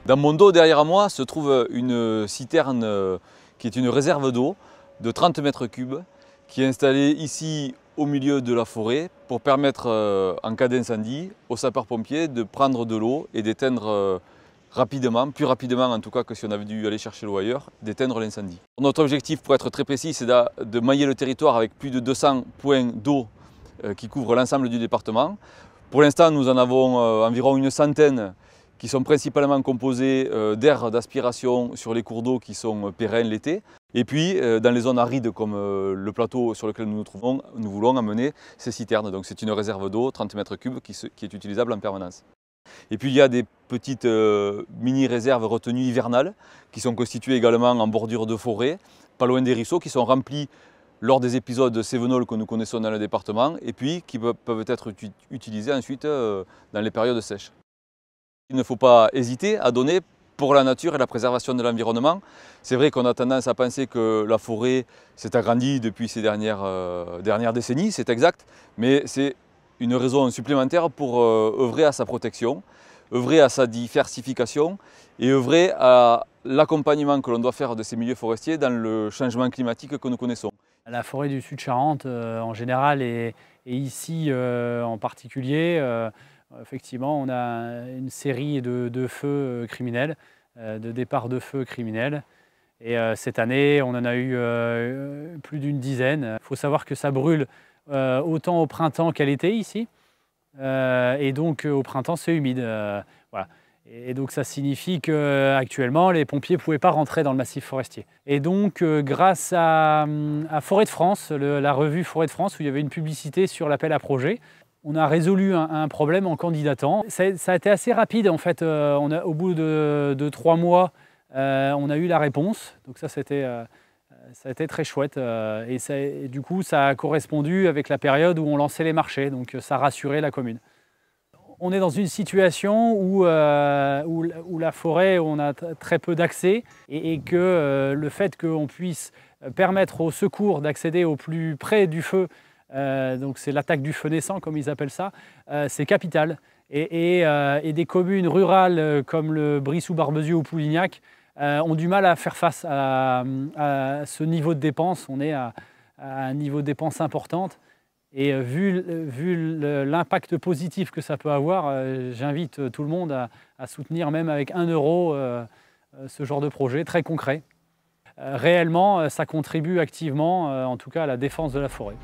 Dans mon dos, derrière moi, se trouve une citerne qui est une réserve d'eau de 30 mètres cubes qui est installée ici au milieu de la forêt pour permettre, en cas d'incendie, aux sapeurs-pompiers de prendre de l'eau et d'éteindre rapidement, plus rapidement en tout cas que si on avait dû aller chercher l'eau ailleurs, d'éteindre l'incendie. Notre objectif, pour être très précis, c'est de mailler le territoire avec plus de 200 points d'eau qui couvrent l'ensemble du département. Pour l'instant, nous en avons environ une centaine qui sont principalement composés d'aires d'aspiration sur les cours d'eau qui sont pérennes l'été. Et puis, dans les zones arides comme le plateau sur lequel nous nous trouvons, nous voulons amener ces citernes. Donc c'est une réserve d'eau, 30 mètres cubes, qui est utilisable en permanence. Et puis il y a des petites mini-réserves retenues hivernales qui sont constituées également en bordure de forêt, pas loin des ruisseaux, qui sont remplies lors des épisodes cévenols que nous connaissons dans le département et puis qui peuvent être utilisées ensuite dans les périodes sèches. Il ne faut pas hésiter à donner pour la nature et la préservation de l'environnement. C'est vrai qu'on a tendance à penser que la forêt s'est agrandie depuis ces dernières décennies, c'est exact, mais c'est une raison supplémentaire pour œuvrer à sa protection, œuvrer à sa diversification et œuvrer à l'accompagnement que l'on doit faire de ces milieux forestiers dans le changement climatique que nous connaissons. La forêt du Sud-Charente en général et ici en particulier, effectivement, on a une série de feux criminels, de départs de feux criminels. Et cette année, on en a eu plus d'une dizaine. Il faut savoir que ça brûle autant au printemps qu'à l'été ici. Et donc au printemps, c'est humide. Voilà. Et donc ça signifie qu'actuellement, les pompiers ne pouvaient pas rentrer dans le massif forestier. Et donc grâce à Forêt de France, la revue Forêt de France, où il y avait une publicité sur l'appel à projet, on a résolu un problème en candidatant. Ça a été assez rapide en fait. Au bout de 3 mois, on a eu la réponse. Donc ça a été très chouette. Et du coup, ça a correspondu avec la période où on lançait les marchés. Donc ça rassurait la commune. On est dans une situation où la forêt, on a très peu d'accès et que le fait qu'on puisse permettre aux secours d'accéder au plus près du feu, donc c'est l'attaque du feu naissant comme ils appellent ça, c'est capital. Et des communes rurales comme le Brissou-Barbezieux ou Poulignac ont du mal à faire face à ce niveau de dépenses. On est à un niveau de dépenses importante. Et vu l'impact positif que ça peut avoir, j'invite tout le monde à soutenir même avec 1 euro ce genre de projet très concret. Réellement, ça contribue activement, en tout cas, à la défense de la forêt.